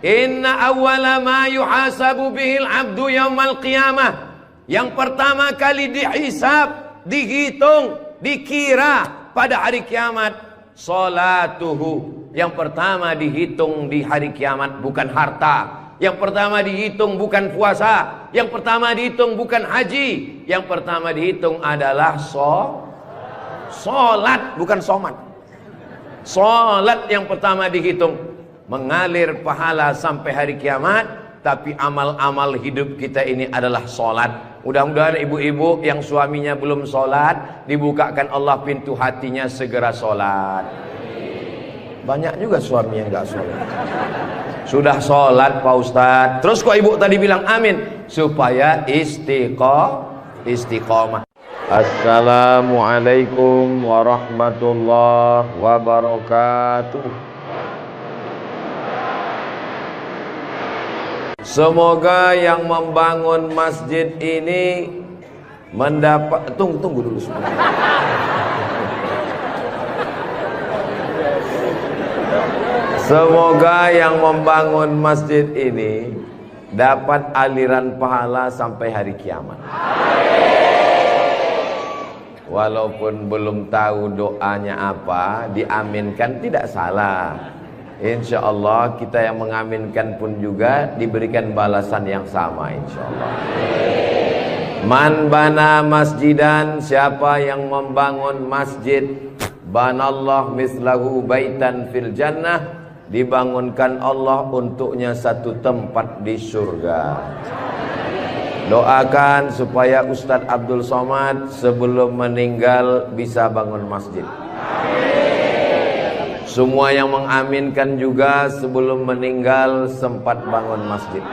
Inna awwala ma yuhasabu bihil abdu yaumal qiyamah. Yang pertama kali dihisab, dihitung, dikira pada hari kiamat, salatuhu. Yang pertama dihitung di hari kiamat bukan harta. Yang pertama dihitung bukan puasa. Yang pertama dihitung bukan haji. Yang pertama dihitung adalah solat, bukan somat. Solat yang pertama dihitung. Mengalir pahala sampai hari kiamat. Tapi amal-amal hidup kita ini adalah solat. Mudah-mudahan ibu-ibu yang suaminya belum solat, dibukakan Allah pintu hatinya segera solat. Banyak juga suami yang gak solat. Sudah sholat Pak Ustadz, terus kok ibu tadi bilang amin? Supaya istiqomah. Assalamualaikum warahmatullahi wabarakatuh. Semoga yang membangun masjid ini mendapat... Tunggu dulu sebentar. Semoga yang membangun masjid ini dapat aliran pahala sampai hari kiamat. Walaupun belum tahu doanya apa, diaminkan tidak salah. Insya Allah kita yang mengaminkan pun juga diberikan balasan yang sama insya Allah. Man bana masjidan, siapa yang membangun masjid, banallah mislahu baitan fil jannah, dibangunkan Allah untuknya satu tempat di surga. Doakan supaya Ustadz Abdul Somad sebelum meninggal bisa bangun masjid. Semua yang mengaminkan juga sebelum meninggal sempat bangun masjid.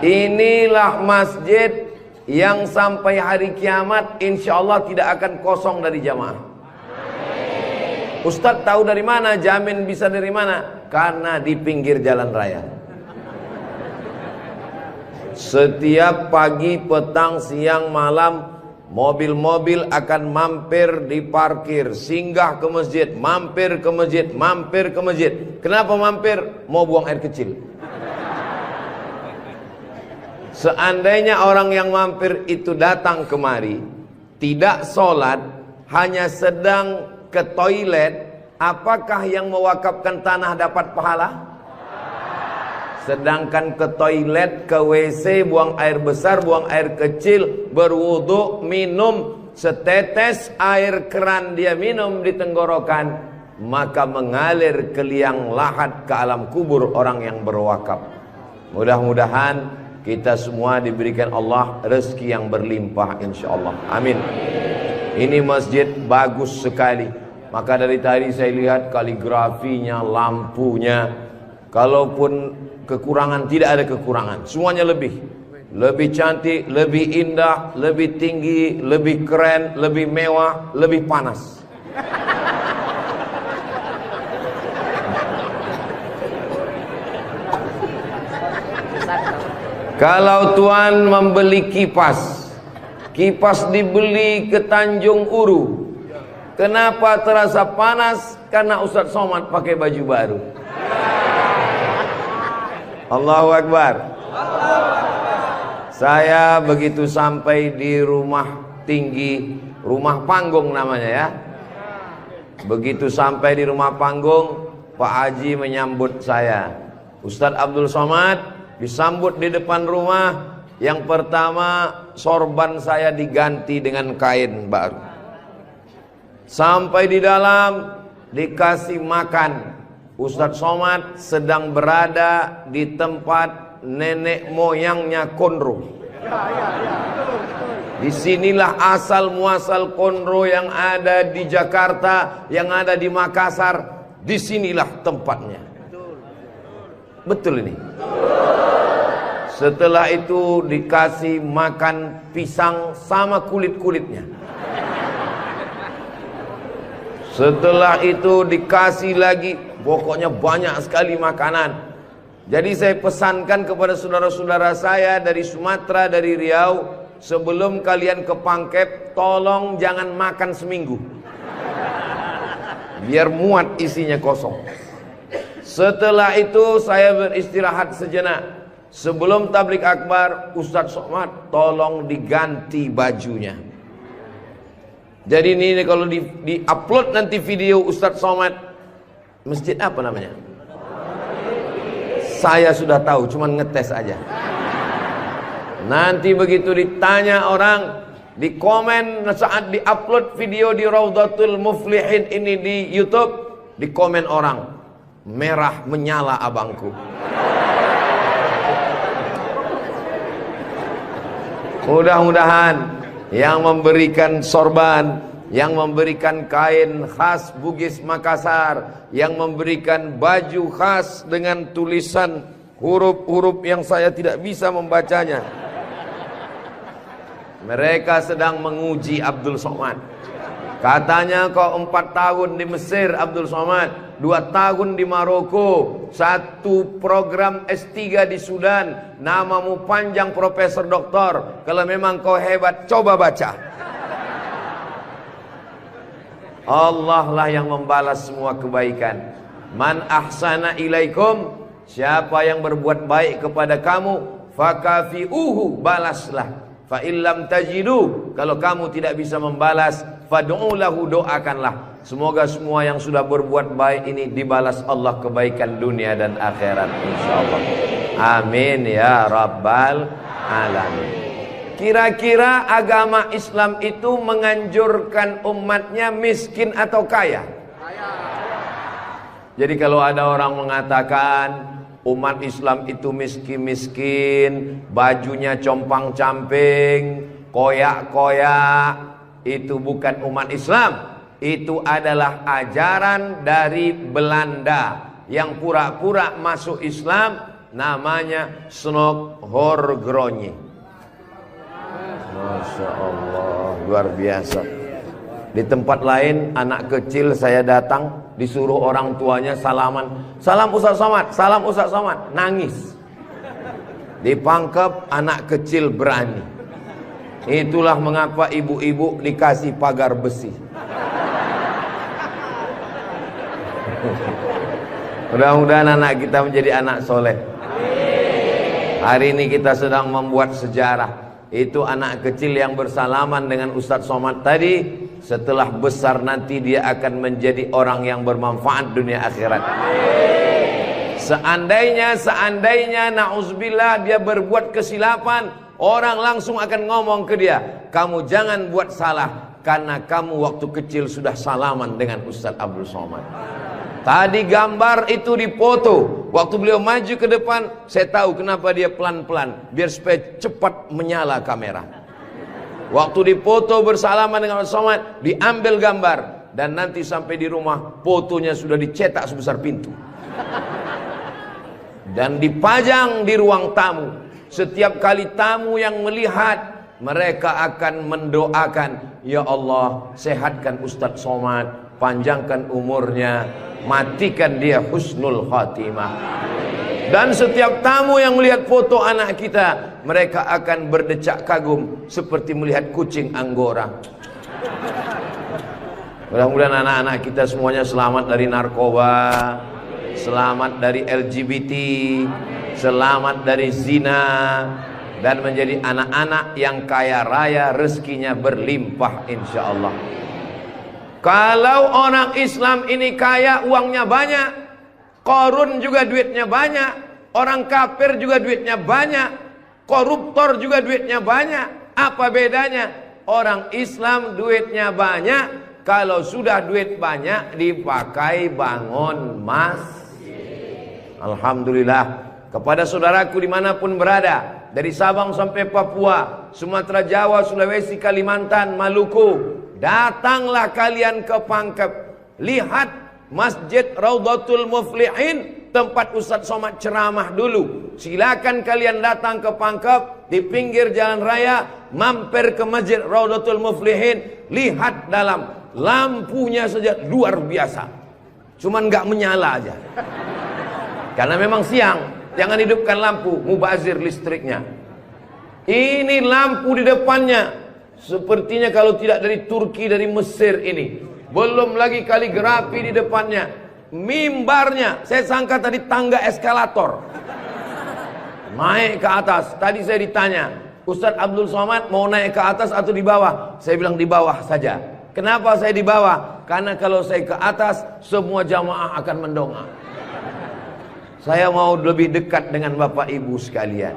Inilah masjid yang sampai hari kiamat insya Allah tidak akan kosong dari jamaah. Ustadz tahu dari mana? Jamin bisa dari mana? Karena di pinggir jalan raya. Setiap pagi, petang, siang, malam, mobil-mobil akan mampir di parkir, singgah ke masjid, mampir ke masjid, mampir ke masjid. Kenapa mampir? Mau buang air kecil. Seandainya orang yang mampir itu datang kemari, tidak sholat, hanya sedang ke toilet, apakah yang mewakafkan tanah dapat pahala? Sedangkan ke toilet, ke WC, buang air besar, buang air kecil, berwudu, minum setetes air keran dia minum di tenggorokan, maka mengalir ke liang lahat ke alam kubur orang yang berwakaf. Mudah-mudahan kita semua diberikan Allah rezeki yang berlimpah insyaallah. Amin. Ini masjid bagus sekali. Maka dari tadi saya lihat kaligrafinya, lampunya. Kalaupun kekurangan, tidak ada kekurangan. Semuanya lebih cantik, lebih indah, lebih tinggi, lebih keren, lebih mewah, lebih panas. Kalau Tuan membeli kipas dibeli ke Tanjung Uru, kenapa terasa panas? Karena Ustadz Somad pakai baju baru. Allahu Akbar. Saya begitu sampai di rumah tinggi, rumah panggung namanya ya. Begitu sampai di rumah panggung, Pak Haji menyambut saya. Ustadz Abdul Somad disambut di depan rumah. Yang pertama, sorban saya diganti dengan kain baru. Sampai di dalam dikasih makan. Ustadz Somad sedang berada di tempat nenek moyangnya Konro. Disinilah asal muasal Konro yang ada di Jakarta, yang ada di Makassar. Disinilah tempatnya. Betul ini. Setelah itu dikasih makan pisang sama kulit-kulitnya. Setelah itu dikasih lagi, pokoknya banyak sekali makanan. Jadi saya pesankan kepada saudara-saudara saya dari Sumatera, dari Riau, sebelum kalian ke Pangkep, tolong jangan makan seminggu. Biar muat isinya kosong. Setelah itu saya beristirahat sejenak. Sebelum tablik akbar, Ustadz Somad tolong diganti bajunya. Jadi ini kalau di upload nanti video Ustadz Somad, masjid apa namanya? Saya sudah tahu, cuman ngetes aja. Nanti begitu ditanya orang, di komen saat di-upload video di Raudhatul Muflihin ini di YouTube, di komen orang, merah menyala abangku. Mudah-mudahan yang memberikan sorban, yang memberikan kain khas Bugis Makassar, yang memberikan baju khas dengan tulisan huruf-huruf yang saya tidak bisa membacanya, mereka sedang menguji Abdul Somad. Katanya kau 4 tahun di Mesir Abdul Somad, 2 tahun di Maroko, 1 program S3 di Sudan, namamu panjang profesor doktor. Kalau memang kau hebat, coba baca. Allah lah yang membalas semua kebaikan. Man ahsana ilaikum, siapa yang berbuat baik kepada kamu, fakafi'uhu, balaslah. Fa illam tajidu, kalau kamu tidak bisa membalas, fad'u lahu, doakanlah. Semoga semua yang sudah berbuat baik ini dibalas Allah kebaikan dunia dan akhirat insyaallah. Amin ya rabbal alamin. Kira-kira agama Islam itu menganjurkan umatnya miskin atau kaya? Jadi kalau ada orang mengatakan umat Islam itu miskin-miskin, bajunya compang-camping, koyak-koyak, itu bukan umat Islam. Itu adalah ajaran dari Belanda yang pura-pura masuk Islam, namanya Snokhorgrony. Masya Allah, luar biasa. Di tempat lain anak kecil saya datang, disuruh orang tuanya salaman, salam Ustadz Somad, salam Ustadz Somad, nangis. Dipangkep, anak kecil berani. Itulah mengapa ibu-ibu dikasih pagar besi. Mudah-mudahan anak kita menjadi anak soleh. Hari ini kita sedang membuat sejarah. Itu anak kecil yang bersalaman dengan Ustadz Somad tadi, setelah besar nanti dia akan menjadi orang yang bermanfaat dunia akhirat. Seandainya na'udzubillah dia berbuat kesilapan, orang langsung akan ngomong ke dia, kamu jangan buat salah, karena kamu waktu kecil sudah salaman dengan Ustadz Abdul Somad. Tadi gambar itu dipoto. Waktu beliau maju ke depan, saya tahu kenapa dia pelan-pelan, biar supaya cepat menyala kamera. Waktu dipoto bersalaman dengan Ustadz Somad, diambil gambar, dan nanti sampai di rumah fotonya sudah dicetak sebesar pintu dan dipajang di ruang tamu. Setiap kali tamu yang melihat, mereka akan mendoakan, ya Allah, sehatkan Ustadz Somad, panjangkan umurnya, matikan dia husnul khatimah. Dan setiap tamu yang melihat foto anak kita, mereka akan berdecak kagum seperti melihat kucing Anggora. Mudah-mudahan anak-anak kita semuanya selamat dari narkoba, selamat dari LGBT, selamat dari zina, dan menjadi anak-anak yang kaya raya, rezekinya berlimpah insyaallah. Kalau orang Islam ini kaya, uangnya banyak, Qarun juga duitnya banyak, orang kafir juga duitnya banyak, koruptor juga duitnya banyak. Apa bedanya? Orang Islam duitnya banyak, kalau sudah duit banyak dipakai bangun masjid. Alhamdulillah. Kepada saudaraku dimanapun berada, dari Sabang sampai Papua, Sumatera, Jawa, Sulawesi, Kalimantan, Maluku, datanglah kalian ke Pangkep. Lihat Masjid Raudhatul Muflihin, tempat Ustadz Somad ceramah dulu. Silakan kalian datang ke Pangkep, di pinggir jalan raya, mampir ke Masjid Raudhatul Muflihin. Lihat dalam, lampunya saja luar biasa, cuman nggak menyala aja, karena memang siang. Jangan hidupkan lampu, mubazir listriknya. Ini lampu di depannya, sepertinya kalau tidak dari Turki, dari Mesir ini. Belum lagi kaligrafi di depannya. mimbarnya, saya sangka tadi tangga eskalator. Naik ke atas. Tadi saya ditanya, Ustadz Abdul Somad mau naik ke atas atau di bawah? Saya bilang di bawah saja. Kenapa saya di bawah? Karena kalau saya ke atas, semua jamaah akan mendongak. Saya mau lebih dekat dengan Bapak Ibu sekalian.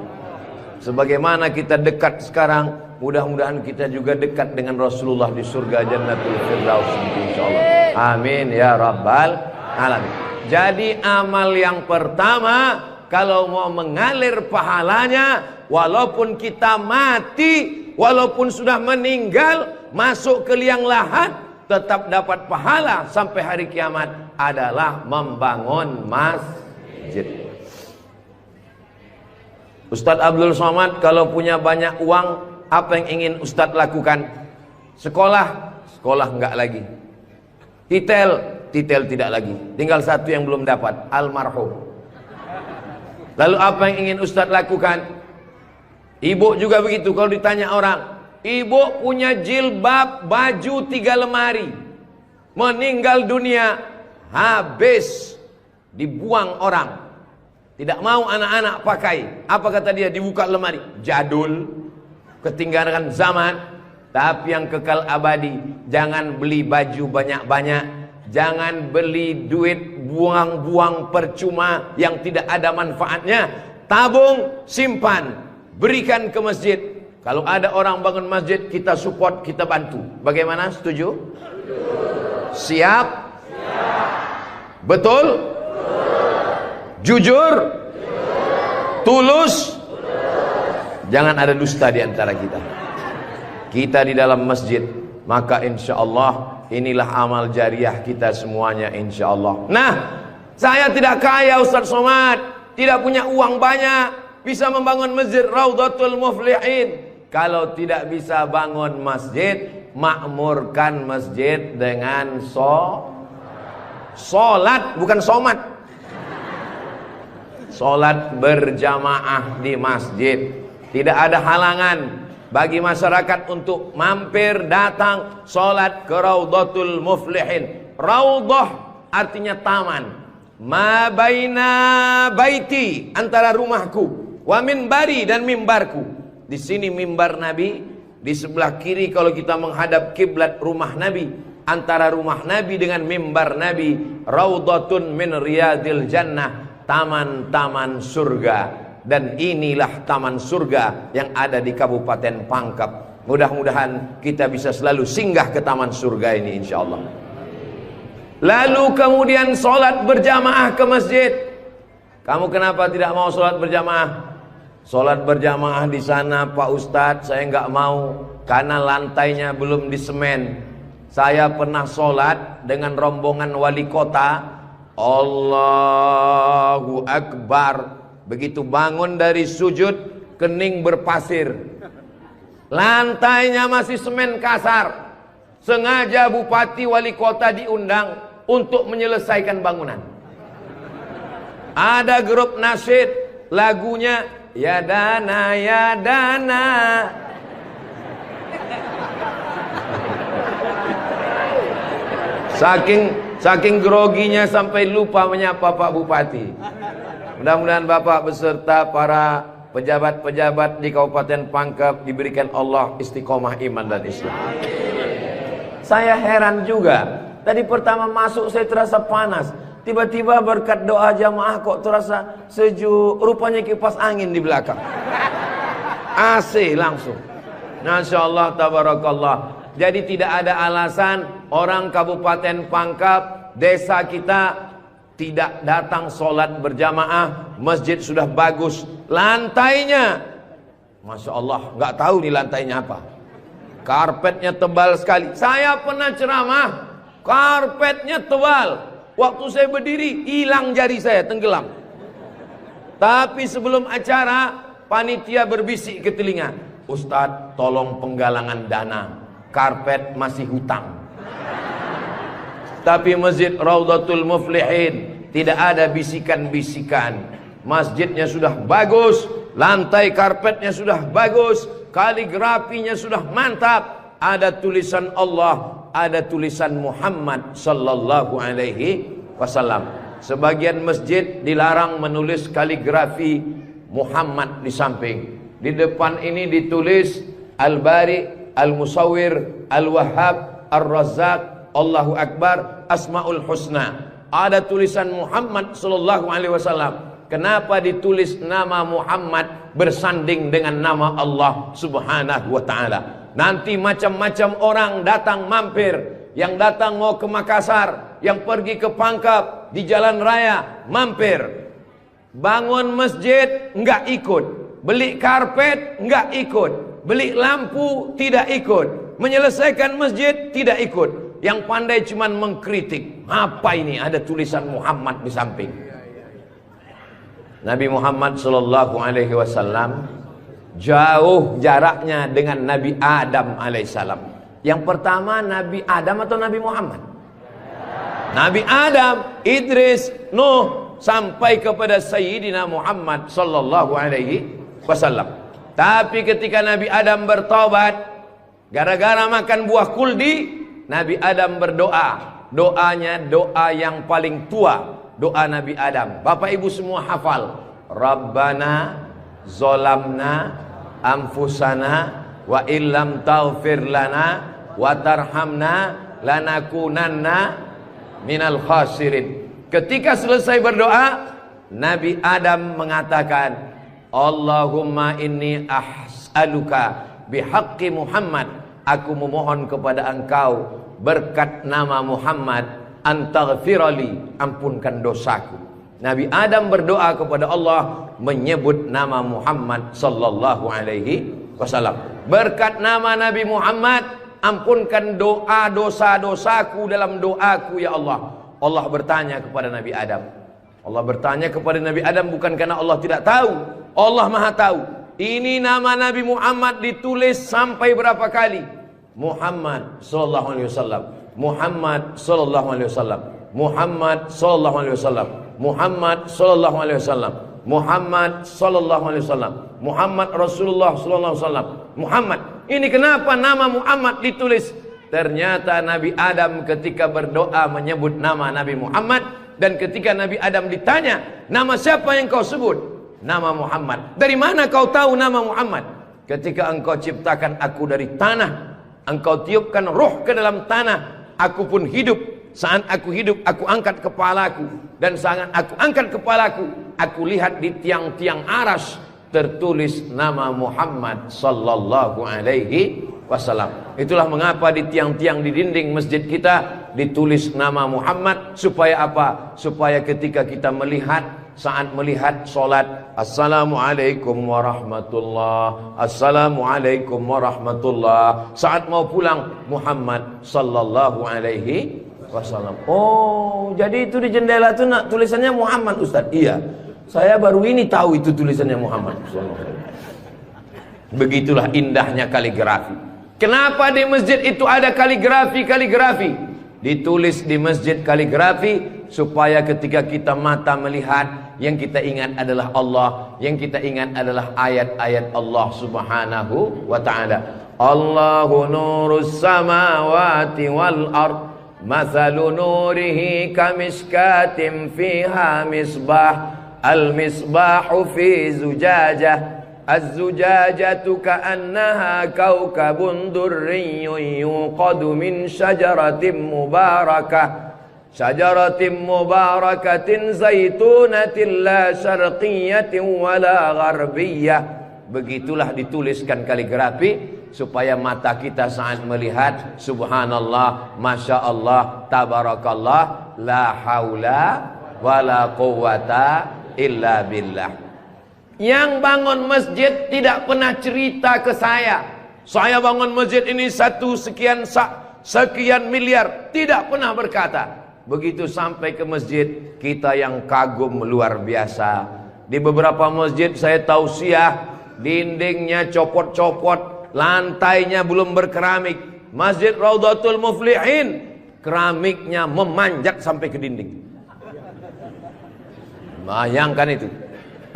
Sebagaimana kita dekat sekarang, mudah-mudahan kita juga dekat dengan Rasulullah di surga Jannatul Firdaus, insyaallah. Amin ya rabbal alamin. Jadi amal yang pertama, kalau mau mengalir pahalanya, walaupun kita mati, walaupun sudah meninggal, masuk ke liang lahat, tetap dapat pahala sampai hari kiamat, adalah membangun masjid. Ustadz Abdul Somad kalau punya banyak uang, apa yang ingin Ustadz lakukan? Sekolah, sekolah enggak lagi. Titel tidak lagi. Tinggal satu yang belum dapat, almarhum. Lalu apa yang ingin Ustadz lakukan? Ibu juga begitu. Kalau ditanya orang, ibu punya jilbab, baju 3 lemari, meninggal dunia, habis, dibuang orang. Tidak mau anak-anak pakai. Apa kata dia? Dibuka lemari. Jadul, ketinggalan zaman. Tapi yang kekal abadi, jangan beli baju banyak-banyak, jangan beli duit buang-buang percuma yang tidak ada manfaatnya. Tabung, simpan, berikan ke masjid. Kalau ada orang bangun masjid, kita support, kita bantu. Bagaimana? Setuju? Siap? Betul? Jujur? Tulus? Jangan ada dusta di antara kita. Kita di dalam masjid, maka insya Allah inilah amal jariah kita semuanya, insya Allah. Nah, saya tidak kaya Ustadz Somad, tidak punya uang banyak, bisa membangun masjid Raudhatul Muflihin. Kalau tidak bisa bangun masjid, makmurkan masjid dengan sholat, bukan somat. Sholat berjamaah di masjid. Tidak ada halangan bagi masyarakat untuk mampir datang sholat ke Raudhatul Muflihin. Raudhah artinya taman. Ma baina baiti, antara rumahku, wa minbari, dan mimbarku. Di sini mimbar Nabi, di sebelah kiri kalau kita menghadap kiblat rumah Nabi. Antara rumah Nabi dengan mimbar Nabi, Raudhatun min riyadil jannah, taman-taman surga. Dan inilah taman surga yang ada di Kabupaten Pangkep. Mudah-mudahan kita bisa selalu singgah ke taman surga ini, insya Allah. Lalu kemudian sholat berjamaah ke masjid. Kamu kenapa tidak mau sholat berjamaah? Sholat berjamaah di sana, Pak Ustadz, saya nggak mau karena lantainya belum disemen. Saya pernah sholat dengan rombongan wali kota. Allahu Akbar. Begitu bangun dari sujud, kening berpasir, lantainya masih semen kasar. Sengaja bupati wali kota diundang untuk menyelesaikan bangunan. Ada grup nasyid, lagunya ya dana ya dana. Saking groginya sampai lupa menyapa Pak Bupati. Mudah-mudahan Bapak beserta para pejabat-pejabat di Kabupaten Pangkep diberikan Allah istiqomah iman dan Islam. Saya heran juga. Tadi pertama masuk saya terasa panas. Tiba-tiba berkat doa jamaah kok terasa sejuk. Rupanya kipas angin di belakang. AC langsung. Masya Allah, tabarakallah. Jadi tidak ada alasan orang Kabupaten Pangkep, desa kita, tidak datang sholat berjamaah. Masjid sudah bagus, lantainya Masya Allah, nggak tahu nih lantainya apa, karpetnya tebal sekali. Saya pernah ceramah, karpetnya tebal, waktu saya berdiri hilang jari saya, tenggelam. Tapi sebelum acara, panitia berbisik ke telinga, Ustadz tolong penggalangan dana, karpet masih hutang. Tapi masjid Raudhatul Muflihin tidak ada bisikan-bisikan. Masjidnya sudah bagus, lantai karpetnya sudah bagus, kaligrafinya sudah mantap. Ada tulisan Allah, ada tulisan Muhammad sallallahu alaihi wasallam. Sebagian masjid dilarang menulis kaligrafi Muhammad di samping. Di depan ini ditulis Al-Bari, Al-Musawwir, Al-Wahhab, Ar-Razzaq, Allahu Akbar, Asmaul Husna. Ada tulisan Muhammad sallallahu alaihi wasallam. Kenapa ditulis nama Muhammad bersanding dengan nama Allah Subhanahu wa taala? Nanti macam-macam orang datang mampir. Yang datang mau ke Makassar, yang pergi ke Pangkep, di jalan raya mampir. Bangun masjid enggak ikut, beli karpet enggak ikut, beli lampu tidak ikut, menyelesaikan masjid tidak ikut. Yang pandai cuman mengkritik. Apa ini ada tulisan Muhammad di samping? Nabi Muhammad sallallahu alaihi wasallam jauh jaraknya dengan Nabi Adam alaihissalam. Yang pertama Nabi Adam atau Nabi Muhammad? Nabi Adam, Idris, Nuh, sampai kepada Sayyidina Muhammad sallallahu alaihi wasallam. Tapi ketika Nabi Adam bertobat gara-gara makan buah kuldi, Nabi Adam berdoa. Doanya doa yang paling tua, doa Nabi Adam. Bapak Ibu semua hafal. Rabbana zolamna anfusana wa illam taghfir lana wa tarhamna lanakunanna minal khasirin. Ketika selesai berdoa, Nabi Adam mengatakan, Allahumma inni as'aluka bihaqqi Muhammad, aku memohon kepada engkau berkat nama Muhammad, antaghfirali, ampunkan dosaku. Nabi Adam berdoa kepada Allah menyebut nama Muhammad sallallahu alaihi wasallam. Berkat nama Nabi Muhammad, ampunkan doa dosa-dosaku dalam doaku ya Allah. Allah bertanya kepada Nabi Adam. Allah bertanya kepada Nabi Adam bukan karena Allah tidak tahu. Allah Maha tahu. Ini nama Nabi Muhammad ditulis sampai berapa kali? Muhammad sallallahu alaihi wasallam. Muhammad sallallahu alaihi wasallam. Muhammad sallallahu alaihi wasallam. Muhammad sallallahu alaihi wasallam. Muhammad sallallahu alaihi wasallam. Muhammad Rasulullah sallallahu alaihi wasallam. Muhammad. Ini kenapa nama Muhammad ditulis? Ternyata Nabi Adam ketika berdoa menyebut nama Nabi Muhammad, dan ketika Nabi Adam ditanya, nama siapa yang kau sebut? Nama Muhammad. Dari mana kau tahu nama Muhammad? Ketika engkau ciptakan aku dari tanah, engkau tiupkan roh ke dalam tanah, aku pun hidup. Saat aku hidup, aku angkat kepalaku. Dan saat aku angkat kepalaku, aku lihat di tiang-tiang aras tertulis nama Muhammad sallallahu alaihi wasallam. Itulah mengapa di tiang-tiang di dinding masjid kita ditulis nama Muhammad. Supaya apa? Supaya ketika kita melihat, saat melihat solat, Assalamualaikum warahmatullah, Assalamualaikum warahmatullah. Saat mau pulang, Muhammad sallallahu alaihi wasallam. Oh, jadi itu di jendela itu nak tulisannya Muhammad, Ustaz? Iya, saya baru ini tahu itu tulisannya Muhammad. Begitulah indahnya kaligrafi. Kenapa di masjid itu ada kaligrafi? Ditulis di masjid kaligrafi supaya ketika kita mata melihat, yang kita ingat adalah Allah, yang kita ingat adalah ayat-ayat Allah Subhanahu wa ta'ala. Allahu nurus samawati wal ard, mathalu nurihi kamishkatin fiha misbah, al-misbahu fi zujajah, az-zujajatu ka'annaha kawkabun durriyyun yuqadu min syajaratin mubarakatin zaitunatin la syarqiyatin wala gharbiyyah. Begitulah dituliskan kaligrafi supaya mata kita saat melihat, subhanallah, masya Allah, tabarakallah, la haula wala quwata illa billah. Yang bangun masjid tidak pernah cerita ke saya bangun masjid ini sekian miliar, tidak pernah berkata. Begitu sampai ke masjid, kita yang kagum luar biasa. Di beberapa masjid saya tausiah, dindingnya copot-copot, lantainya belum berkeramik. Masjid Raudhatul Muflihin, keramiknya memanjat sampai ke dinding. Bayangkan itu.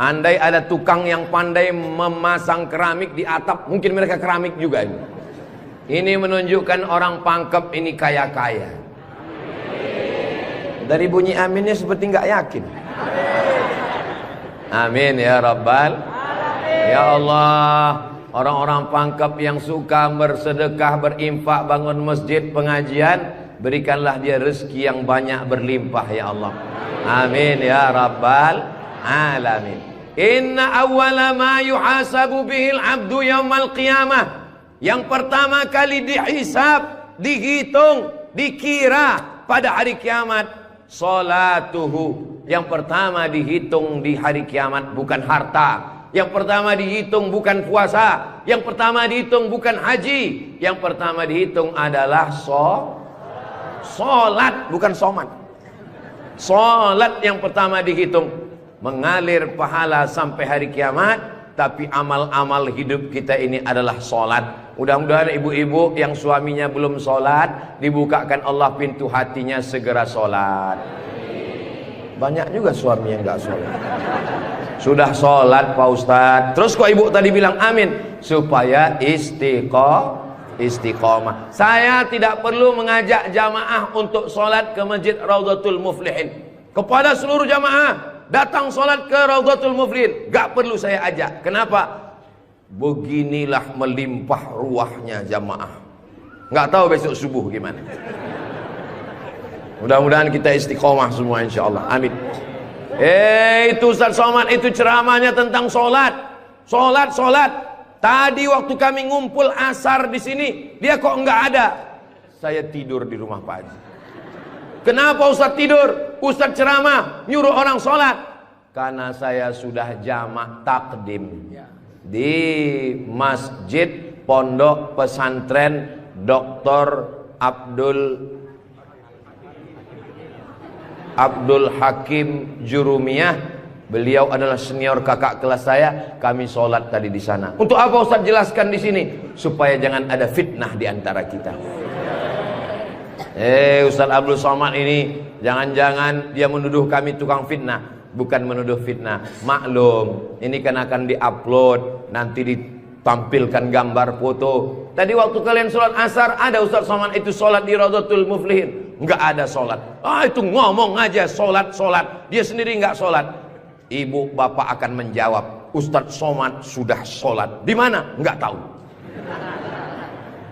Andai ada tukang yang pandai memasang keramik di atap, mungkin mereka keramik juga ini. Ini menunjukkan orang Pangkep ini kaya-kaya. Dari bunyi aminnya seperti nggak yakin. Amin ya Rabbal. Ya Allah, orang-orang pangkep yang suka bersedekah, berinfak, bangun masjid, pengajian, berikanlah dia rezeki yang banyak berlimpah ya Allah. Amin ya Rabbal alamin. Inna awwala ma yuhasabu bihil abdu yaumal qiyamah. Yang pertama kali dihisab, dihitung, dikira pada hari kiamat, salatuhu. Yang pertama dihitung di hari kiamat bukan harta. Yang pertama dihitung bukan puasa. Yang pertama dihitung bukan haji. Yang pertama dihitung adalah solat, bukan somat. Solat yang pertama dihitung. Mengalir pahala sampai hari kiamat. Tapi amal-amal hidup kita ini adalah solat. Mudah-mudahan ibu-ibu yang suaminya belum solat, dibukakan Allah pintu hatinya segera solat. Banyak juga suami yang gak sholat. Sudah sholat Pak Ustadz, terus kok ibu tadi bilang amin? Supaya istiqomah. Saya tidak perlu mengajak jamaah untuk sholat ke Masjid Raudhatul Muflihin. Kepada seluruh jamaah, datang sholat ke Raudhatul Muflihin. Gak perlu saya ajak. Kenapa? Beginilah melimpah ruahnya jamaah. Gak tahu besok subuh gimana. Mudah-mudahan kita istiqomah semua insyaallah. Amin. Itu Ustaz Somad itu ceramahnya tentang solat. Solat. Tadi waktu kami ngumpul asar di sini, dia kok enggak ada. Saya tidur di rumah Pak Haji. Kenapa Ustaz tidur? Ustaz ceramah nyuruh orang solat. Karena saya sudah jamak takdim di Masjid Pondok Pesantren Dr. Abdul Hakim Jurumiyah. Beliau adalah senior kakak kelas saya. Kami sholat tadi di sana. Untuk apa Ustaz jelaskan di sini? Supaya jangan ada fitnah di antara kita. Ustaz Abdul Somad ini jangan-jangan dia menuduh kami tukang fitnah. Bukan menuduh fitnah. Maklum, ini kan akan diupload, nanti ditampilkan gambar foto. Tadi waktu kalian sholat asar, ada Ustaz Somad itu sholat di Raudhatul Muflihin. Enggak ada sholat. Itu ngomong aja sholat. Dia sendiri enggak sholat. Ibu bapak akan menjawab, Ustadz Somad sudah sholat. Di mana? Enggak tahu.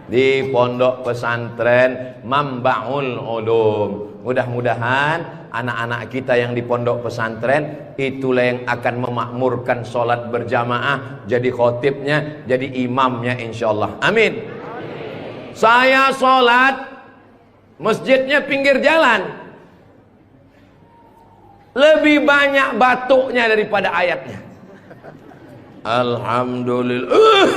Di Pondok Pesantren Mambaul Ulum. Mudah-mudahan anak-anak kita yang di pondok pesantren itulah yang akan memakmurkan sholat berjamaah, jadi khotibnya, jadi imamnya insyaallah. Amin. Saya sholat, masjidnya pinggir jalan, lebih banyak batuknya daripada ayatnya. Alhamdulillah.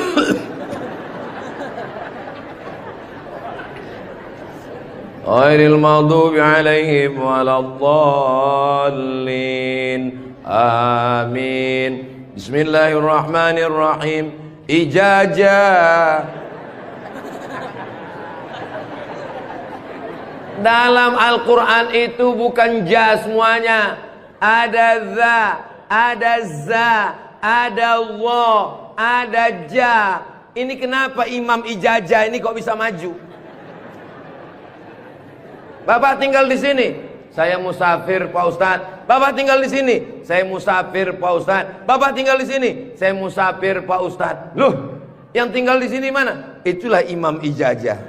Ghairil maghdubi alaihim waladdallin. Amin. Bismillahirrahmanirrahim. Ijazah. Dalam Al-Quran itu bukan ja semuanya. Ada za, ada za, ada wa, ada ja. Ini kenapa Imam Ijazah ini kok bisa maju? Bapak tinggal di sini, saya musafir Pak Ustadz. Bapak tinggal di sini, saya musafir Pak Ustadz. Bapak tinggal di sini, saya musafir Pak Ustadz. Loh, yang tinggal di sini mana? Itulah Imam Ijazah.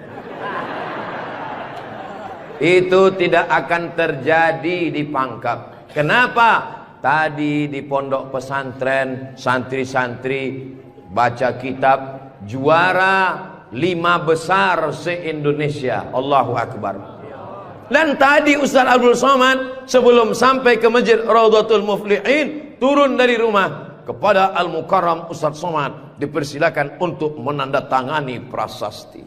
Itu tidak akan terjadi di Pangkep. Kenapa? Tadi di pondok pesantren santri-santri baca kitab juara 5 besar se-Indonesia. Allahu Akbar. Dan tadi Ustaz Abdul Somad sebelum sampai ke Masjid Raudhatul Muflihin turun dari rumah kepada Al-Mukarram Ustaz Somad dipersilakan untuk menandatangani prasasti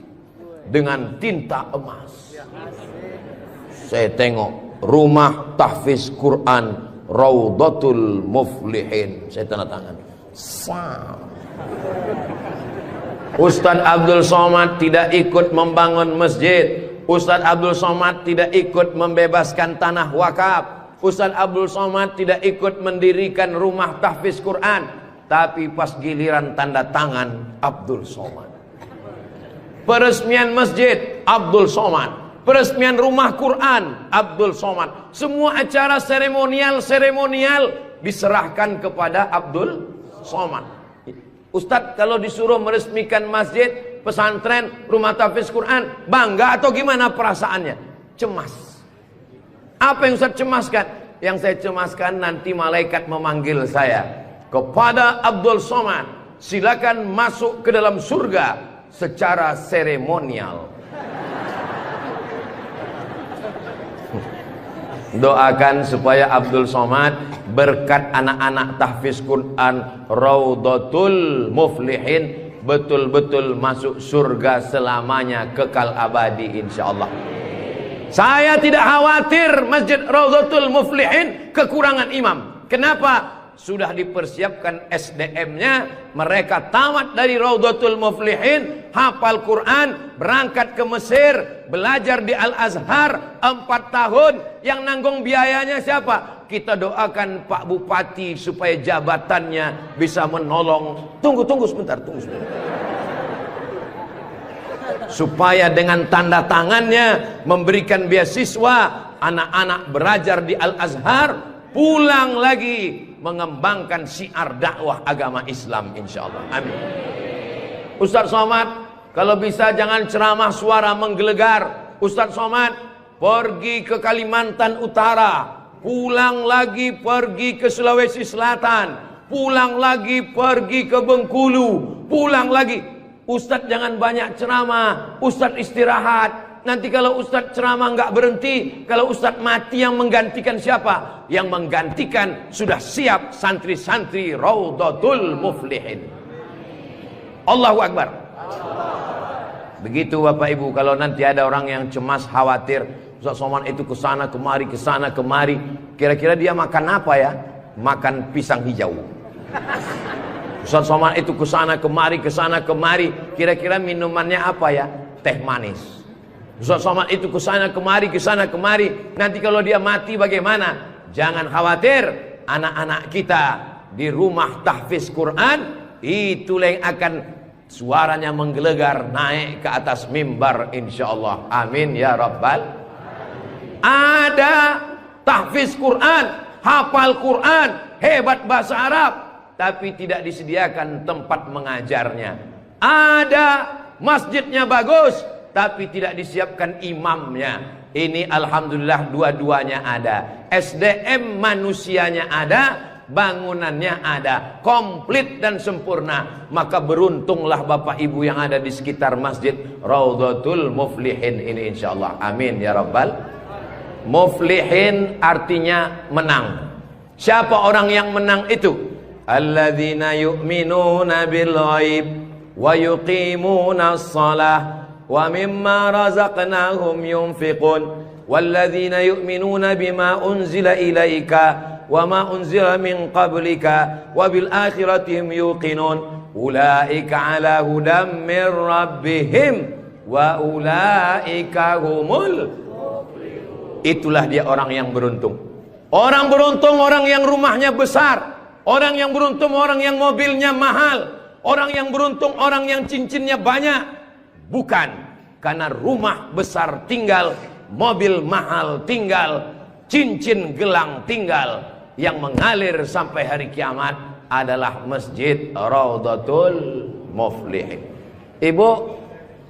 dengan tinta emas. Saya tengok rumah tahfiz Quran Raudhatul Muflihin, saya tanda tangan. Ustaz Abdul Somad tidak ikut membangun masjid. Ustaz Abdul Somad tidak ikut membebaskan tanah wakaf. Ustaz Abdul Somad tidak ikut mendirikan rumah tahfiz Quran. Tapi pas giliran tanda tangan Abdul Somad, peresmian masjid Abdul Somad, peresmian rumah Quran Abdul Somad. Semua acara seremonial diserahkan kepada Abdul Somad. Ustadz kalau disuruh meresmikan masjid, pesantren, rumah tahfiz Quran, bangga atau gimana perasaannya? Cemas. Apa yang Ustadz cemaskan? Yang saya cemaskan nanti malaikat memanggil saya, kepada Abdul Somad, silakan masuk ke dalam surga secara seremonial. Doakan supaya Abdul Somad berkat anak-anak tahfiz Quran Raudhatul Muflihin betul-betul masuk surga selamanya, kekal abadi insyaallah. Saya tidak khawatir Masjid Raudhatul Muflihin kekurangan imam. Kenapa? Sudah dipersiapkan SDM-nya. Mereka tamat dari Raudhatul Muflihin, hafal Quran, berangkat ke Mesir, belajar di Al-Azhar 4 tahun. Yang nanggung biayanya siapa? Kita doakan Pak Bupati supaya jabatannya bisa menolong. Tunggu sebentar. Supaya dengan tanda tangannya memberikan beasiswa, anak-anak belajar di Al-Azhar, pulang lagi mengembangkan syiar dakwah agama Islam insyaallah. Amin. Ustadz Somad, kalau bisa jangan ceramah suara menggelegar. Ustadz Somad pergi ke Kalimantan Utara, pulang lagi pergi ke Sulawesi Selatan, pulang lagi pergi ke Bengkulu, pulang lagi. Ustadz jangan banyak ceramah, Ustadz istirahat. Nanti kalau Ustadz ceramah nggak berhenti, kalau Ustadz mati yang menggantikan siapa? Yang menggantikan sudah siap santri-santri Raudhatul Muflihin. Allahu Akbar. Begitu Bapak Ibu, kalau nanti ada orang yang cemas, khawatir, Ustadz Somad itu kesana kemari, kira-kira dia makan apa ya? Makan pisang hijau. Ustadz Somad itu kesana kemari, kira-kira minumannya apa ya? Teh manis. Ustadz Somad itu kesana kemari, nanti kalau dia mati bagaimana? Jangan khawatir, anak-anak kita di rumah tahfiz Quran itulah yang akan suaranya menggelegar naik ke atas mimbar insyaallah. Amin ya rabbal. Ada tahfiz Quran, hafal Quran, hebat bahasa Arab, tapi tidak disediakan tempat mengajarnya. Ada masjidnya bagus, tapi tidak disiapkan imamnya. Ini alhamdulillah dua-duanya ada. SDM manusianya ada, bangunannya ada, komplit dan sempurna. Maka beruntunglah Bapak Ibu yang ada di sekitar Masjid Raudhatul Muflihin ini insyaallah. Amin ya rabbal. Muflihin artinya menang. Siapa orang yang menang itu? Alladzina yu'minuna bil ghaib wa yuqimuna as-salah wa mimma razaqnahum yunfiqun walladzina yu'minuna bima unzila ilaika wa ma unzila min qablika wa bil akhirati hum yuqinun ulaika ala hudam min rabbihim wa ulaika humul muflihun. Itulah dia orang yang beruntung. Orang beruntung orang yang rumahnya besar, orang yang beruntung orang yang mobilnya mahal, orang yang beruntung orang yang cincinnya banyak. Bukan karena rumah besar tinggal, mobil mahal tinggal, cincin gelang tinggal. Yang mengalir sampai hari kiamat adalah Masjid Raudhatul Muflihin. Ibu,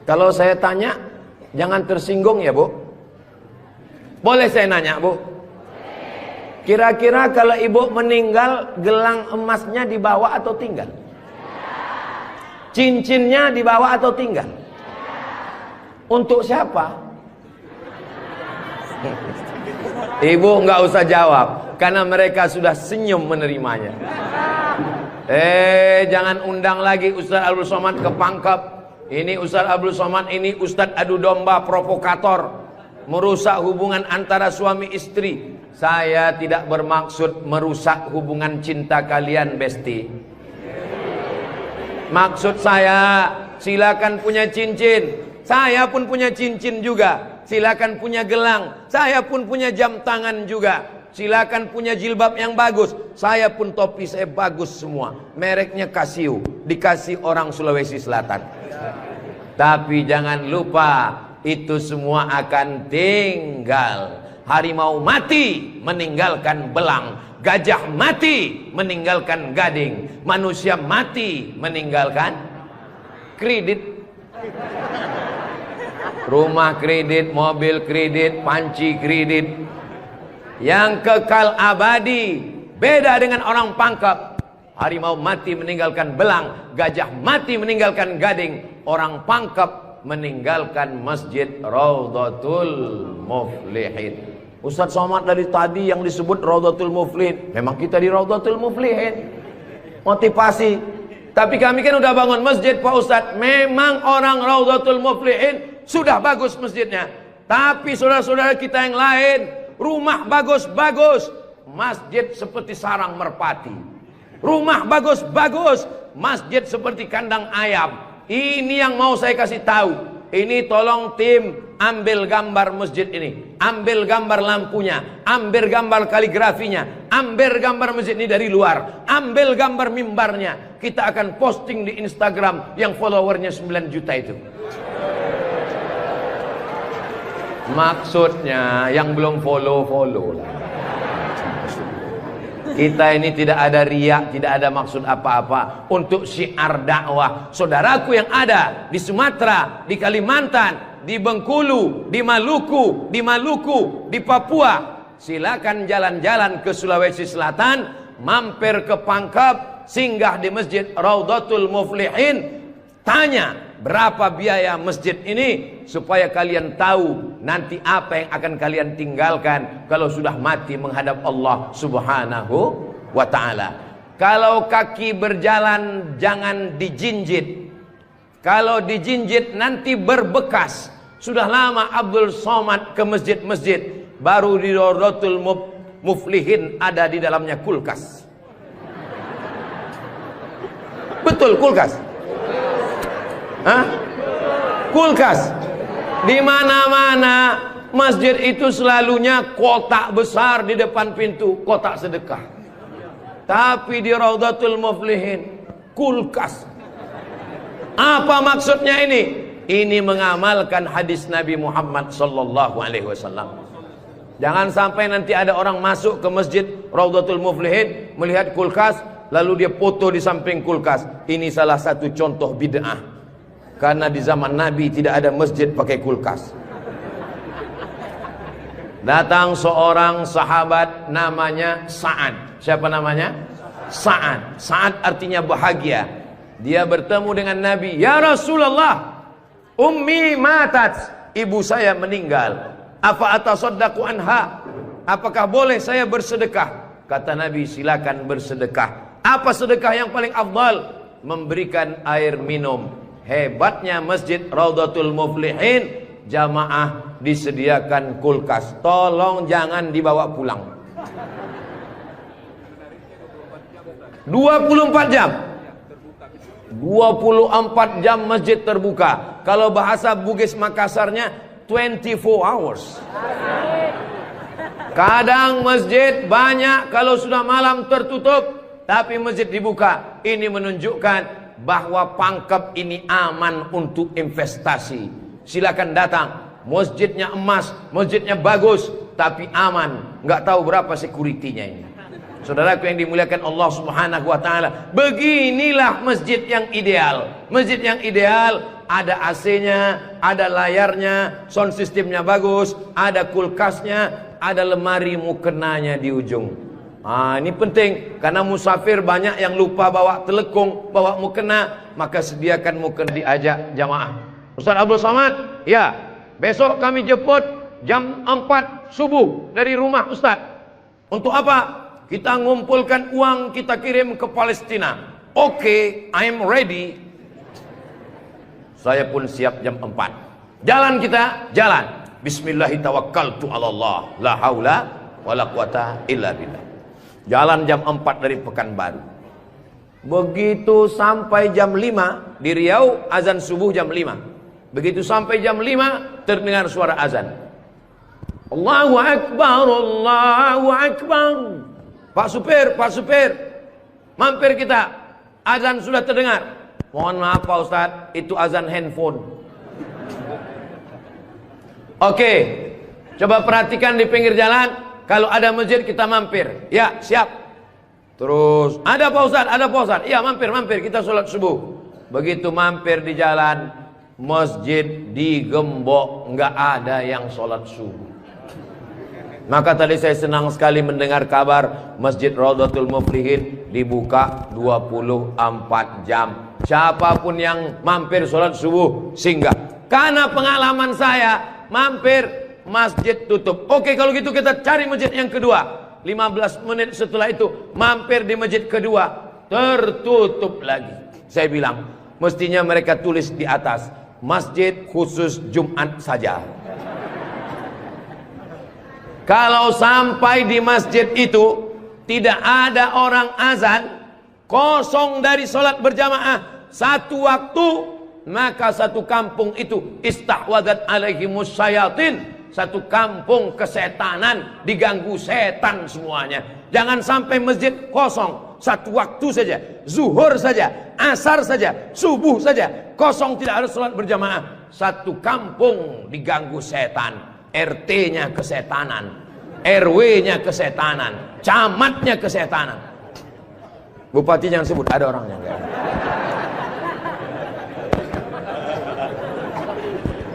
kalau saya tanya jangan tersinggung ya Bu. Boleh saya nanya Bu? Kira-kira kalau ibu meninggal, gelang emasnya dibawa atau tinggal? Cincinnya dibawa atau tinggal? Untuk siapa? Ibu nggak usah jawab, karena mereka sudah senyum menerimanya. Jangan undang lagi Ustaz Abdul Somad ke Pangkep. Ini Ustaz Abdul Somad ini Ustaz adu domba provokator, merusak hubungan antara suami istri. Saya tidak bermaksud merusak hubungan cinta kalian, Besti. Maksud saya, silakan punya cincin. Saya pun punya cincin juga. Silakan punya gelang. Saya pun punya jam tangan juga. Silakan punya jilbab yang bagus. Saya pun topi saya bagus semua. Mereknya Casio. Dikasih orang Sulawesi Selatan. Tapi jangan lupa, itu semua akan tinggal. Harimau mati meninggalkan belang, gajah mati meninggalkan gading, manusia mati meninggalkan kredit. Rumah kredit, mobil kredit, panci kredit. Yang kekal abadi beda dengan orang pangkep. Harimau mati meninggalkan belang, gajah mati meninggalkan gading, orang pangkep meninggalkan masjid Raudhatul Muflihin. Ustaz Somad dari tadi yang disebut Raudhatul Muflihin, memang kita di Raudhatul Muflihin, motivasi. Tapi kami kan udah bangun masjid Pak Ustaz. Memang orang Raudhatul Muflihin sudah bagus masjidnya. Tapi saudara-saudara kita yang lain, rumah bagus-bagus, masjid seperti sarang merpati. Rumah bagus-bagus, masjid seperti kandang ayam. Ini yang mau saya kasih tahu. Ini tolong tim ambil gambar masjid ini, ambil gambar lampunya, ambil gambar kaligrafinya, ambil gambar masjid ini dari luar, ambil gambar mimbarnya. Kita akan posting di Instagram yang followernya 9 juta itu. Maksudnya yang belum follow lah. Kita ini tidak ada riak, tidak ada maksud apa-apa. Untuk syiar dakwah saudaraku yang ada di Sumatera, di Kalimantan, di Bengkulu, di Maluku, di Papua, silakan jalan-jalan ke Sulawesi Selatan, mampir ke Pangkep, singgah di Masjid Raudhatul Muflihin, tanya berapa biaya masjid ini, supaya kalian tahu nanti apa yang akan kalian tinggalkan kalau sudah mati menghadap Allah Subhanahu wa ta'ala. Kalau kaki berjalan jangan dijinjit. Kalau dijinjit nanti berbekas. Sudah lama Abdul Somad ke masjid-masjid, baru di Raudhatul Muflihin ada di dalamnya kulkas. Betul, kulkas. Hah? Kulkas. Di mana-mana masjid itu selalunya kotak besar di depan pintu, kotak sedekah. Tapi di Raudhatul Muflihin kulkas. Apa maksudnya ini? Ini mengamalkan hadis Nabi Muhammad sallallahu alaihi wasallam. Jangan sampai nanti ada orang masuk ke masjid Raudhatul Muflihin melihat kulkas, lalu dia foto di samping kulkas. Ini salah satu contoh bid'ah. Karena di zaman Nabi tidak ada masjid pakai kulkas. Datang seorang sahabat namanya Sa'ad. Siapa namanya? Sa'ad. Sa'ad artinya bahagia. Dia bertemu dengan Nabi. Ya Rasulullah, ummi matat, ibu saya meninggal. Apa atasaddaqu anha? Apakah boleh saya bersedekah? Kata Nabi, silakan bersedekah. Apa sedekah yang paling afdal? Memberikan air minum. Hebatnya masjid Raudhatul Muflihin, jamaah disediakan kulkas. Tolong jangan dibawa pulang. 24 jam. 24 jam masjid terbuka. Kalau bahasa Bugis Makassarnya 24 hours. Kadang masjid banyak, kalau sudah malam tertutup, tapi masjid dibuka. Ini menunjukkan bahwa Pangkep ini aman untuk investasi. Silakan datang. Masjidnya emas, masjidnya bagus, tapi aman. Nggak tahu berapa security-nya ini. Saudaraku yang dimuliakan Allah Subhanahu wa ta'ala, beginilah masjid yang ideal. Masjid yang ideal, ada AC-nya, ada layarnya, sound systemnya bagus, ada kulkasnya, ada lemari mukenanya di ujung. Ini penting, karena musafir banyak yang lupa bawa telekung, bawa mukena, maka sediakan mukena. Diajak jamaah. Ustaz Abdul Somad, ya, besok kami jemput jam 4 subuh dari rumah Ustaz. Untuk apa? Kita ngumpulkan uang, kita kirim ke Palestina. Oke, I'm ready. Saya pun siap jam 4. Jalan kita, jalan. Bismillahirrahmanirrahim. Allah, la haula wala quwata illa billah. Jalan jam 4 dari Pekanbaru. Begitu sampai jam 5 di Riau, azan subuh jam 5. Begitu sampai jam 5 terdengar suara azan. Allahu Akbar, Allahu Akbar. Pak supir, mampir kita. Azan sudah terdengar. Mohon maaf Pak Ustadz, itu azan handphone. Oke, coba perhatikan di pinggir jalan. Kalau ada masjid kita mampir. Ya, siap. Terus, ada Pak Ustadz, ada Pak Ustadz. Iya, mampir, kita sholat subuh. Begitu mampir di jalan, masjid digembok, nggak ada yang sholat subuh. Maka tadi saya senang sekali mendengar kabar Masjid Raudhatul Muflihin dibuka 24 jam. Siapapun yang mampir sholat subuh singgah. Karena pengalaman saya mampir masjid tutup. Oke, kalau gitu kita cari masjid yang kedua. 15 menit setelah itu mampir di masjid kedua, tertutup lagi. Saya bilang, mestinya mereka tulis di atas, masjid khusus Jumat saja. Kalau sampai di masjid itu tidak ada orang azan, kosong dari sholat berjamaah satu waktu, maka satu kampung itu istahwadat alaihimus syayatin. Satu kampung kesetanan, diganggu setan semuanya. Jangan sampai masjid kosong satu waktu saja, zuhur saja, asar saja, subuh saja, kosong, tidak harus sholat berjamaah. Satu kampung diganggu setan. RT-nya kesetanan, RW-nya kesetanan, camatnya kesetanan. Bupati jangan sebut, ada orangnya enggak?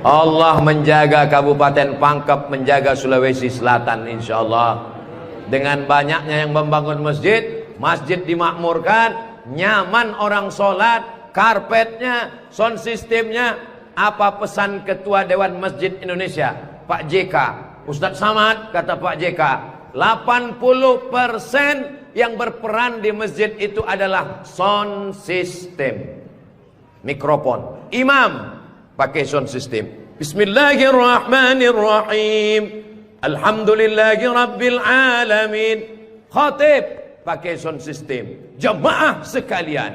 Allah menjaga Kabupaten Pangkep, menjaga Sulawesi Selatan, insya Allah. Dengan banyaknya yang membangun masjid, masjid dimakmurkan, nyaman orang sholat, karpetnya, sound systemnya. Apa pesan Ketua Dewan Masjid Indonesia, Pak JK, Ustadz Samad, kata Pak JK, 80% yang berperan di masjid itu adalah sound system, mikrofon. Imam pakai sound system. Bismillahirrahmanirrahim. Alhamdulillahi rabbil alamin. Khatib pakai sound system. Jamaah sekalian,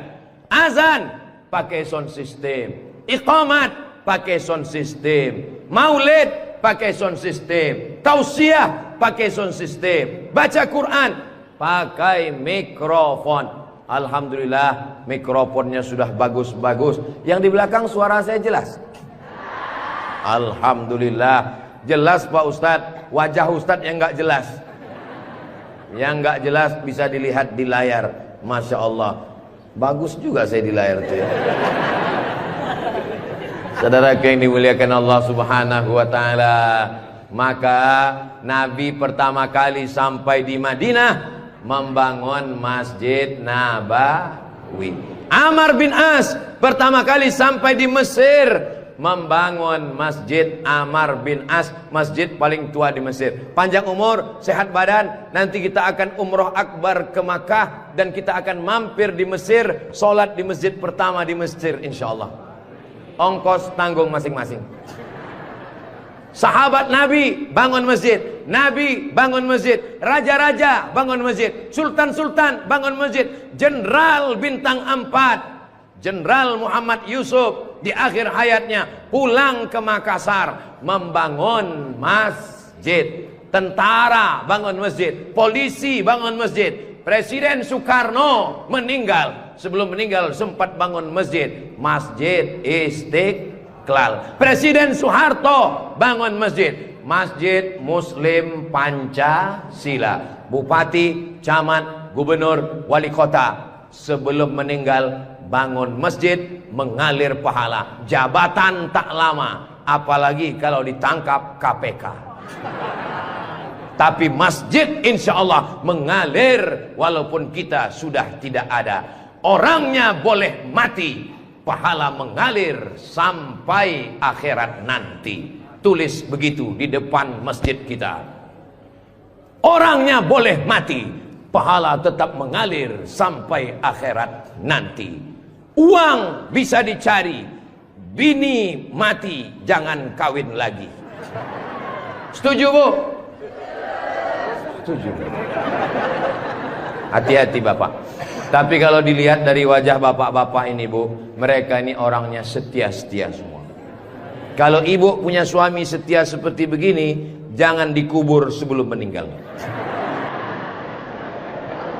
azan pakai sound system. Iqamat pakai sound system. Maulid pakai sound system. Tausiah pakai sound system. Baca Quran pakai mikrofon. Alhamdulillah mikrofonnya sudah bagus-bagus. Yang di belakang suara saya jelas? Alhamdulillah jelas Pak Ustadz. Wajah Ustadz yang nggak jelas, yang nggak jelas bisa dilihat di layar. Masya Allah, bagus juga saya di layar tuh ya. Saudara yang dimuliakan Allah Subhanahu wa Ta'ala, maka Nabi pertama kali sampai di Madinah membangun Masjid Nabawi. Amr bin As pertama kali sampai di Mesir membangun Masjid Amr bin As, masjid paling tua di Mesir. Panjang umur, sehat badan, nanti kita akan umroh akbar ke Makkah dan kita akan mampir di Mesir, sholat di masjid pertama di Mesir insyaallah. Ongkos tanggung masing-masing. Sahabat Nabi bangun masjid, Nabi bangun masjid, raja-raja bangun masjid, sultan-sultan bangun masjid, jenderal bintang 4, Jenderal Muhammad Yusuf di akhir hayatnya pulang ke Makassar membangun masjid. Tentara bangun masjid, polisi bangun masjid. Presiden Soekarno meninggal, sebelum meninggal sempat bangun masjid, Masjid Istiqlal. Presiden Soeharto bangun masjid, Masjid Muslim Pancasila. Bupati, camat, gubernur, wali kota sebelum meninggal bangun masjid, mengalir pahala. Jabatan tak lama, apalagi kalau ditangkap KPK. Tapi masjid insya Allah mengalir walaupun kita sudah tidak ada. Orangnya boleh mati, pahala mengalir sampai akhirat nanti. Tulis begitu di depan masjid kita. Orangnya boleh mati, pahala tetap mengalir sampai akhirat nanti. Uang bisa dicari, bini mati jangan kawin lagi. Setuju Bu? Setuju. Hati-hati Bapak. Tapi kalau dilihat dari wajah bapak-bapak ini Bu, mereka ini orangnya setia-setia semua. Kalau ibu punya suami setia seperti begini, jangan dikubur sebelum meninggal.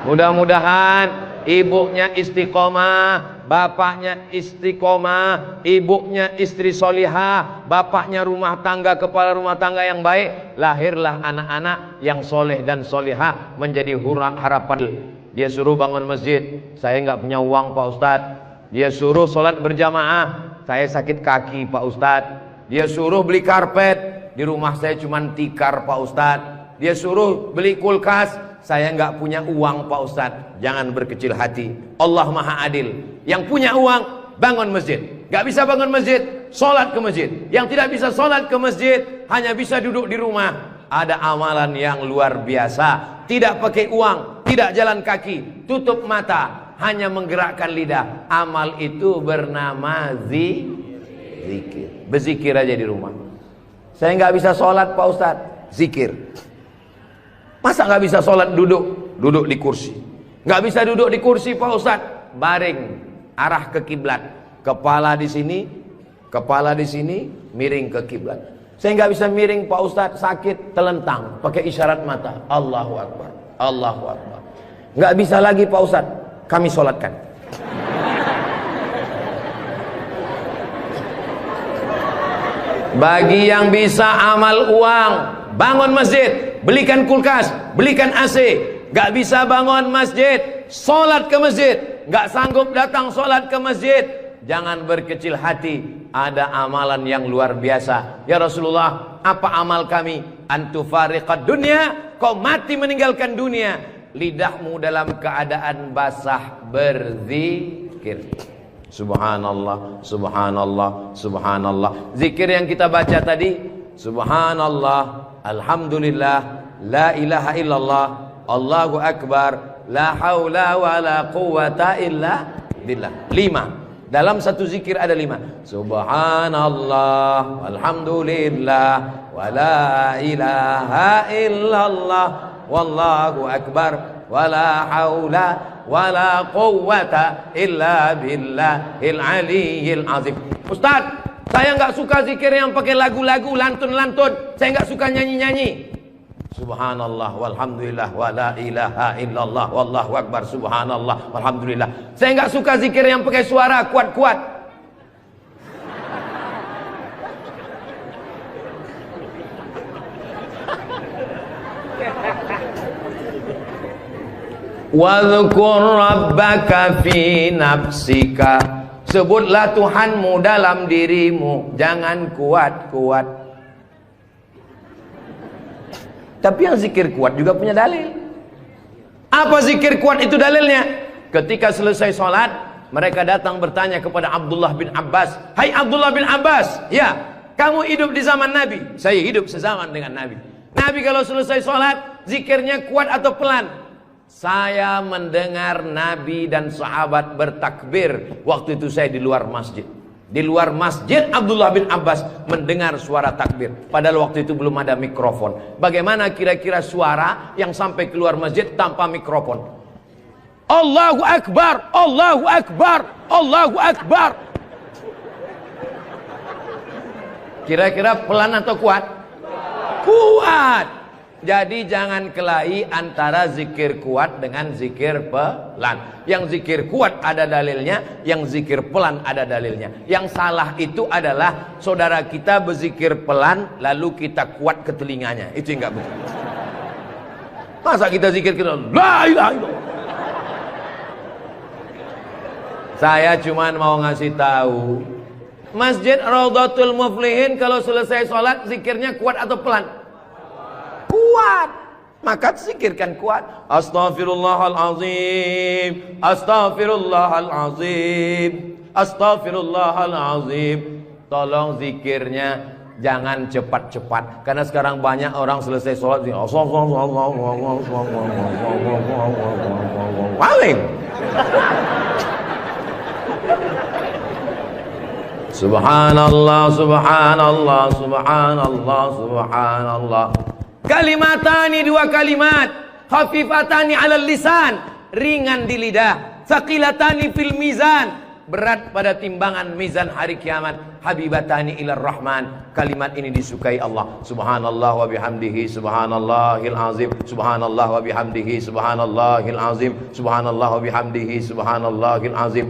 Mudah-mudahan ibunya istiqomah, bapaknya istiqomah, ibunya istri solihah, bapaknya rumah tangga, kepala rumah tangga yang baik, lahirlah anak-anak yang soleh dan solihah menjadi harapan. Dia suruh bangun masjid, saya nggak punya uang Pak Ustadz. Dia suruh sholat berjamaah, saya sakit kaki Pak Ustadz. Dia suruh beli karpet, di rumah saya cuma tikar Pak Ustadz. Dia suruh beli kulkas, saya nggak punya uang Pak Ustadz. Jangan berkecil hati, Allah Maha Adil. Yang punya uang bangun masjid, nggak bisa bangun masjid, sholat ke masjid. Yang tidak bisa sholat ke masjid, hanya bisa duduk di rumah. Ada amalan yang luar biasa, tidak pakai uang, tidak jalan kaki, tutup mata, hanya menggerakkan lidah. Amal itu bernama zikir. Berzikir aja di rumah. Saya nggak bisa sholat Pak Ustadz, zikir. Masa nggak bisa sholat duduk di kursi? Nggak bisa duduk di kursi Pak Ustadz, baring, arah ke kiblat, kepala di sini, miring ke kiblat. Saya nggak bisa miring Pak Ustadz, sakit, telentang, pakai isyarat mata, Allahu Akbar, Allahu Akbar. Nggak bisa lagi Pak Ustadz, kami sholatkan. Bagi yang bisa amal uang, bangun masjid, belikan kulkas, belikan AC. Gak bisa bangun masjid, sholat ke masjid. Gak sanggup datang sholat ke masjid, jangan berkecil hati. Ada amalan yang luar biasa. Ya Rasulullah, apa amal kami? Antufariqad dunya, kau mati meninggalkan dunia, lidahmu dalam keadaan basah berzikir. Subhanallah, subhanallah, subhanallah. Zikir yang kita baca tadi, subhanallah, alhamdulillah, la ilaha illallah, Allahu akbar, la haula wa la quwata illa billah. 5. Dalam satu zikir ada 5. Subhanallah, alhamdulillah, wa la ilaha illallah, wallahu akbar, wa la haula wala quwwata illa billahil aliyyil azim. Ustaz, saya nggak suka zikir yang pakai lagu-lagu, lantun-lantun. Saya nggak suka nyanyi-nyanyi. Subhanallah walhamdulillah wala ilaha illallah wallahu akbar, subhanallah walhamdulillah. Saya nggak suka zikir yang pakai suara kuat-kuat. Wadhkur rabbaka fi nafsika, sebutlah Tuhanmu dalam dirimu, jangan kuat-kuat. Tapi yang zikir kuat juga punya dalil. Apa zikir kuat itu dalilnya? Ketika selesai sholat, mereka datang bertanya kepada Abdullah bin Abbas, hai Abdullah bin Abbas, ya kamu hidup di zaman Nabi? Saya hidup sezaman dengan Nabi. Nabi kalau selesai sholat, zikirnya kuat atau pelan? Saya mendengar Nabi dan sahabat bertakbir. Waktu itu saya di luar masjid. Di luar masjid Abdullah bin Abbas mendengar suara takbir. Padahal waktu itu belum ada mikrofon. Bagaimana kira-kira suara yang sampai keluar masjid tanpa mikrofon? Allahu Akbar, Allahu Akbar, Allahu Akbar. Kira-kira pelan atau kuat? Kuat. Jadi jangan kelahi antara zikir kuat dengan zikir pelan. Yang zikir kuat ada dalilnya, yang zikir pelan ada dalilnya. Yang salah itu adalah saudara kita berzikir pelan lalu kita kuat ke telinganya. Itu yang enggak betul. Masa kita zikir kita la ilaha illallah. Saya cuman mau ngasih tahu, Masjid Raudhatul Muflihin kalau selesai sholat zikirnya kuat atau pelan? Kuat. Maka zikirkan kuat. Astaghfirullahalazim, astaghfirullahalazim, astaghfirullahalazim. Tolong zikirnya jangan cepat-cepat, karena sekarang banyak orang selesai sholat paling subhanallah, subhanallah, subhanallah, subhanallah. Kalimatani, 2 kalimat, khafifatani 'alal lisan, ringan di lidah, tsaqilatani fil mizan, berat pada timbangan mizan hari kiamat. Habibatani ilar rahman. Kalimat ini disukai Allah. Subhanallah wa bihamdihi subhanallahil azim. Subhanallah wa bihamdihi subhanallahil azim. Subhanallah wa bihamdihi subhanallahil azim.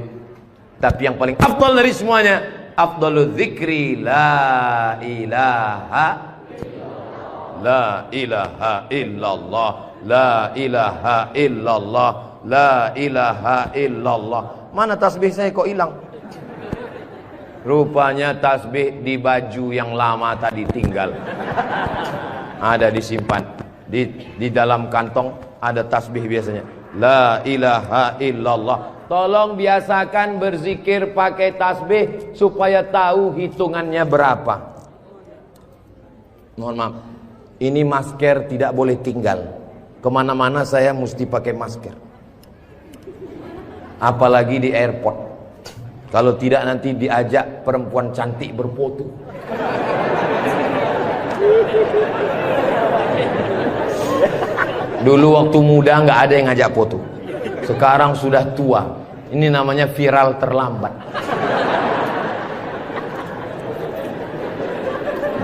Tapi yang paling afdal dari semuanya, afdalul dzikri la ilaha illallah, la ilaha illallah, la ilaha illallah. Mana tasbih saya kok hilang? Rupanya tasbih di baju yang lama tadi tinggal. Ada disimpan di dalam kantong, ada tasbih biasanya. La ilaha illallah. Tolong biasakan berzikir pakai tasbih supaya tahu hitungannya berapa. Mohon maaf, ini masker tidak boleh tinggal. Kemana-mana saya mesti pakai masker. Apalagi di airport. Kalau tidak nanti diajak perempuan cantik berfoto. Dulu waktu muda nggak ada yang ngajak foto. Sekarang sudah tua. Ini namanya viral terlambat.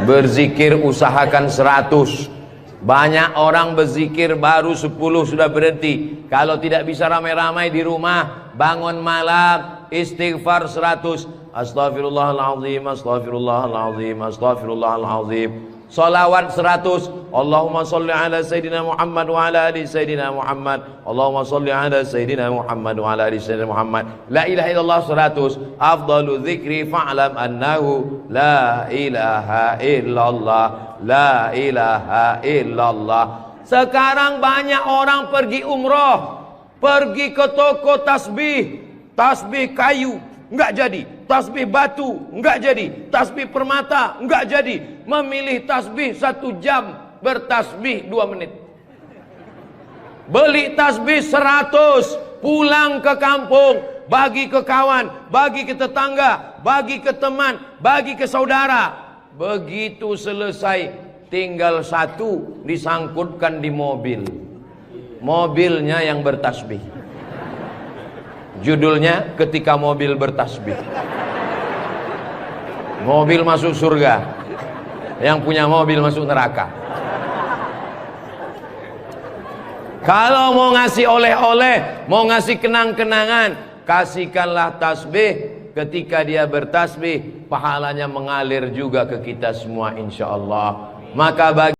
Berzikir usahakan 100. Banyak orang berzikir baru 10 sudah berhenti. Kalau tidak bisa ramai-ramai di rumah, bangun malam istighfar 100. Astaghfirullahaladzim, astaghfirullahaladzim, astaghfirullahaladzim. Salawat 100. Allahumma salli ala Sayyidina Muhammad wa ala ali Sayyidina Muhammad. Allahumma salli ala Sayyidina Muhammad wa ala ali Sayyidina Muhammad. La ilaha illallah 100. Afdalu dzikri fa'lam annahu la ilaha illallah, la ilaha illallah. Sekarang banyak orang pergi umroh, pergi ke toko tasbih, tasbih kayu enggak jadi, tasbih batu enggak jadi, tasbih permata enggak jadi. Memilih tasbih 1 jam, bertasbih 2 menit. Beli tasbih 100, pulang ke kampung, bagi ke kawan, bagi ke tetangga, bagi ke teman, bagi ke saudara. Begitu selesai, tinggal 1 disangkutkan di mobil. Mobilnya yang bertasbih. Judulnya ketika mobil bertasbih. Mobil masuk surga, yang punya mobil masuk neraka. Kalau mau ngasih oleh-oleh, mau ngasih kenang-kenangan, kasihkanlah tasbih. Ketika dia bertasbih, pahalanya mengalir juga ke kita semua insyaallah. Maka bagi